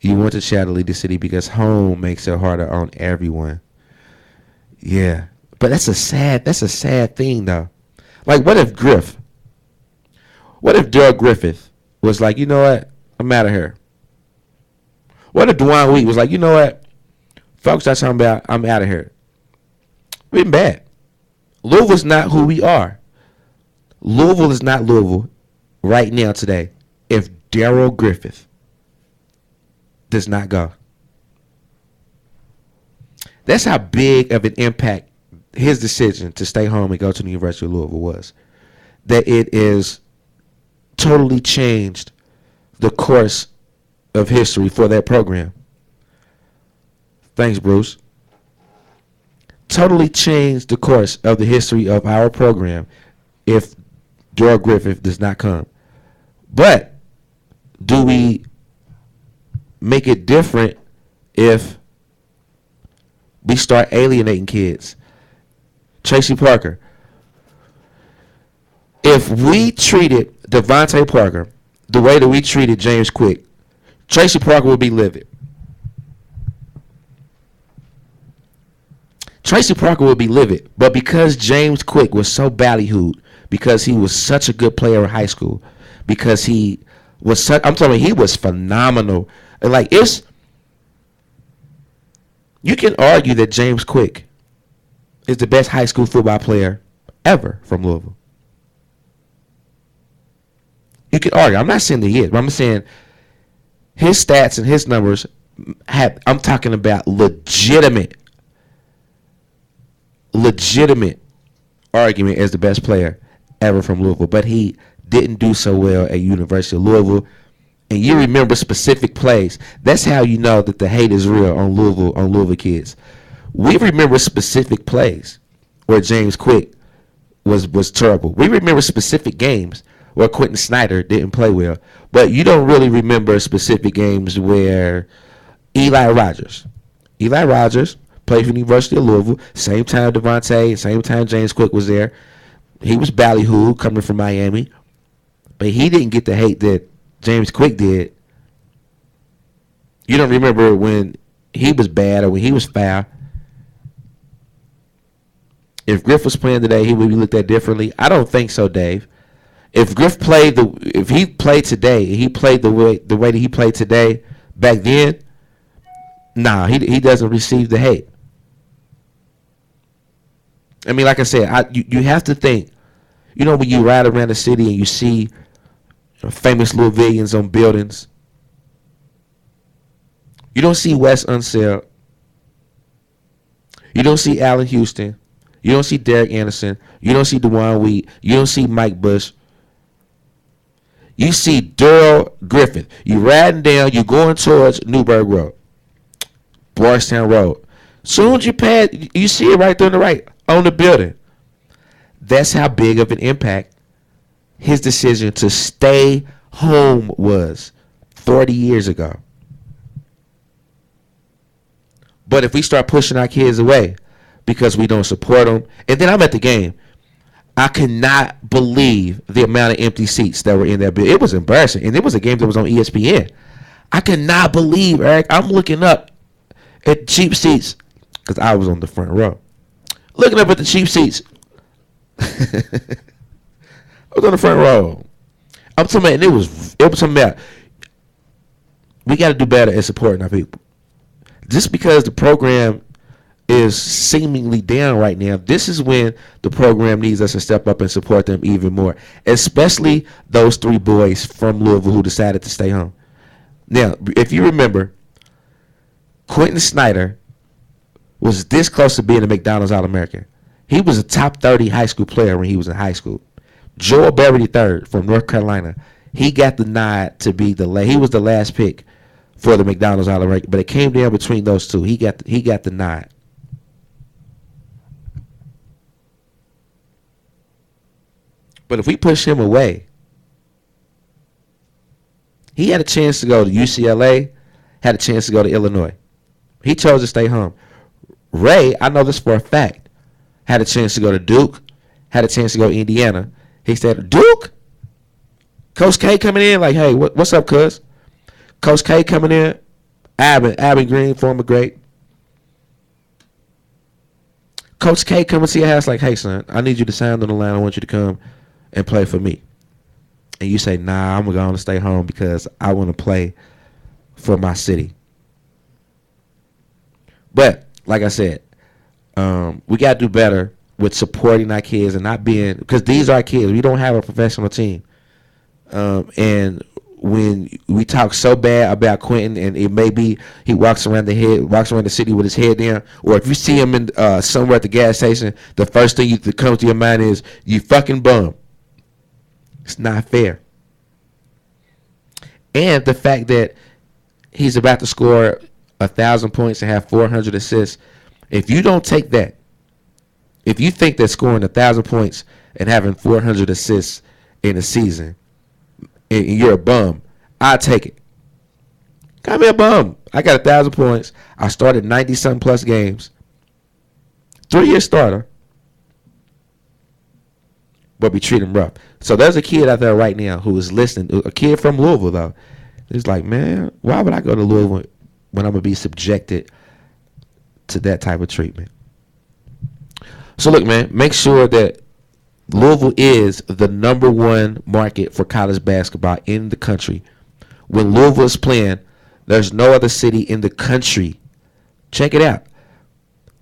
D: you want the child to leave the city because home makes it harder on everyone. Yeah, but that's a sad thing though. Like, what if Daryl Griffith was like, you know what? I'm out of here. What if Dwayne Wheat was like, you know what? Folks, that's talking about, I'm out of here. We've been bad. Louisville's not who we are. Louisville is not Louisville right now today if Daryl Griffith does not go. That's how big of an impact his decision to stay home and go to the University of Louisville was. That it is totally changed the course of history for that program. Thanks, Bruce. Totally changed the course of the history of our program if Daryl Griffith does not come. But do we make it different if we start alienating kids? Tracy Parker. If we treated Devontae Parker the way that we treated James Quick, Tracy Parker would be livid. Tracy Parker would be livid. But because James Quick was so ballyhooed, because he was such a good player in high school, because he was he was phenomenal. And you can argue that James Quick is the best high school football player ever from Louisville. You could argue. I'm not saying that he is, but I'm saying his stats and his numbers I'm talking about legitimate argument as the best player ever from Louisville. But he didn't do so well at University of Louisville. And you remember specific plays. That's how you know that the hate is real on Louisville kids. We remember specific plays where James Quick was terrible. We remember specific games where Quentin Snyder didn't play well. But you don't really remember specific games where Eli Rogers played for the University of Louisville, same time Devontae, same time James Quick was there. He was ballyhooed coming from Miami. But he didn't get the hate that James Quick did. You don't remember when he was bad or when he was foul. If Griff was playing today, he would be looked at differently. I don't think so, Dave. If he played today, he played the way that he played today back then, nah, he doesn't receive the hate. I mean, like I said, you have to think, when you ride around the city and you see famous Louisvillians on buildings, you don't see Wes Unseld, you don't see Allen Houston, You don't see Derek Anderson. You don't see DeJuan Wheat. You don't see Mike Bush. You see Darrell Griffith. You riding down. You going towards Newburgh Road, Bardstown Road. Soon as you pass, you see it right there on the right on the building. That's how big of an impact his decision to stay home was 40 years ago. But if we start pushing our kids away because we don't support them, and then I'm at the game, I cannot believe the amount of empty seats that were in that building. It was embarrassing, and it was a game that was on ESPN. I cannot believe, Eric. I'm looking up at cheap seats because I was on the front row. Looking up at the cheap seats. I was on the front row. I'm talking about, and it was something about, we got to do better at supporting our people. Just because the program is seemingly down right now, this is when the program needs us to step up and support them even more, especially those three boys from Louisville who decided to stay home. Now, if you remember, Quentin Snyder was this close to being a McDonald's All-American. He was a top 30 high school player when he was in high school. Joel Berry III from North Carolina, he got the nod to be he was the last pick for the McDonald's All-American, but it came down between those two. He got the nod. But if we push him away, he had a chance to go to UCLA, had a chance to go to Illinois. He chose to stay home. Ray, I know this for a fact, had a chance to go to Duke, had a chance to go to Indiana. He said, Duke? Coach K coming in like, hey, what's up, cuz? Coach K coming in, Abby Green, former great. Coach K coming to your house like, hey, son, I need you to sign on the line. I want you to come and play for me. And you say, nah, I'm going to stay home because I want to play for my city. But, like I said, we got to do better with supporting our kids and not being, because these are our kids. We don't have a professional team. And when we talk so bad about Quentin, and it may be he walks around the city with his head down, or if you see him in somewhere at the gas station, the first thing that comes to your mind is, you fucking bum. It's not fair. And the fact that he's about to score 1,000 points and have 400 assists, if you don't take that, if you think that scoring 1,000 points and having 400 assists in a season, and you're a bum, I'll take it. Got me a bum. I got 1,000 points. I started 90-something plus games. 3-year starter. But we treat him rough. So there's a kid out there right now who is listening, a kid from Louisville, though. He's like, man, why would I go to Louisville when I'm going to be subjected to that type of treatment? So, look, man, make sure that Louisville is the #1 market for college basketball in the country. When Louisville is playing, there's no other city in the country. Check it out.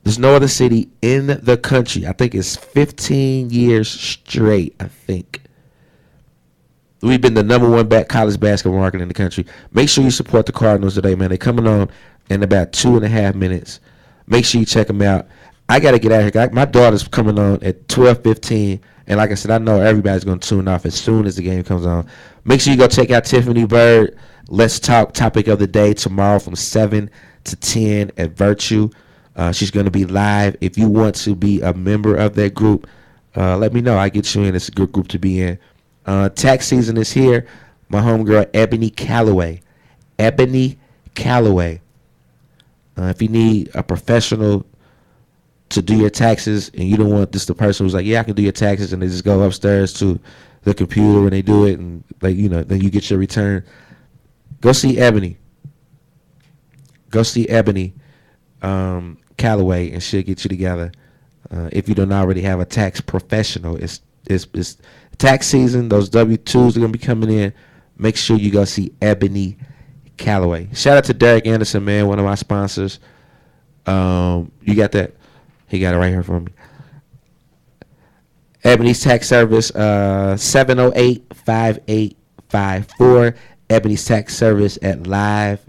D: There's no other city in the country. I think it's 15 years straight, I think. We've been the #1 college basketball market in the country. Make sure you support the Cardinals today, man. They're coming on in about 2.5 minutes. Make sure you check them out. I got to get out of here. My daughter's coming on at 12:15. And like I said, I know everybody's going to tune off as soon as the game comes on. Make sure you go check out Tiffany Bird. Let's Talk topic of the day tomorrow from 7 to 10 at Virtue. She's going to be live. If you want to be a member of that group, let me know. I'll get you in. It's a good group to be in. Tax season is here. My homegirl, Ebony Calloway. Ebony Calloway. If you need a professional to do your taxes, and you don't want just the person who's like, yeah, I can do your taxes, and they just go upstairs to the computer and they do it, and then you get your return. Go see Ebony. Go see Ebony Calloway, and she'll get you together. If you don't already have a tax professional, it's tax season. Those W-2s are gonna be coming in. Make sure you go see Ebony Calloway. Shout out to Derek Anderson, man, one of my sponsors. You got that? He got it right here for me. Ebony's Tax Service, 708-5854. Ebony's Tax Service at Live,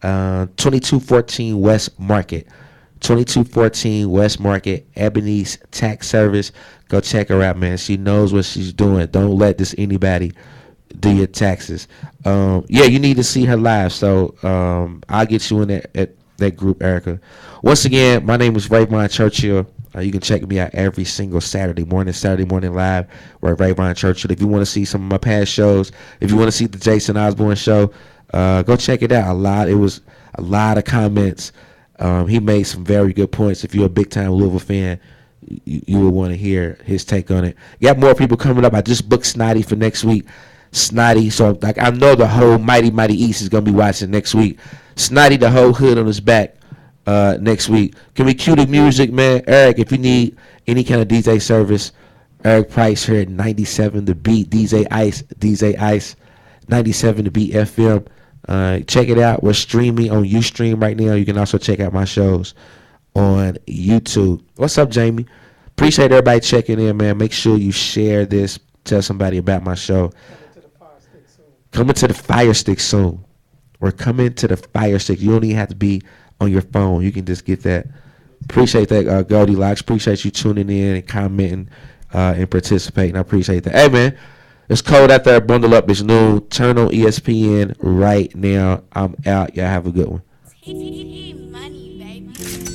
D: 2214 West Market. 2214 West Market, Ebony's Tax Service. Go check her out, man. She knows what she's doing. Don't let this anybody do your taxes. Yeah, you need to see her live. So I'll get you in that group, Erica. Once again, my name is Ravon Churchill. You can check me out every single Saturday morning live, where Ravon Churchill. If you want to see some of my past shows, if you want to see the Jason Osborne show, go check it out. It was a lot of comments. He made some very good points. If you're a big time Louisville fan, you will want to hear his take on it. Got more people coming up. I just booked Snotty for next week. Snotty, so like I know the whole Mighty East is gonna be watching next week. Snotty, the whole hood on his back, next week. Can we cue the music, man? Eric, if you need any kind of DJ service, Eric Price here at 97 The Beat, DJ Ice, 97 The Beat FM. Check it out. We're streaming on Ustream right now. You can also check out my shows on YouTube. What's up, Jamie? Appreciate everybody checking in, man. Make sure you share this. Tell somebody about my show. Coming to the Fire Stick soon. We're coming to the Fire Stick. You don't even have to be on your phone. You can just get that. Appreciate that, Goldilocks. Appreciate you tuning in and commenting and participating. I appreciate that. Hey, man, it's cold out there. Bundle up. It's noon. Turn on ESPN right now. I'm out. Y'all have a good one.
E: Money, baby.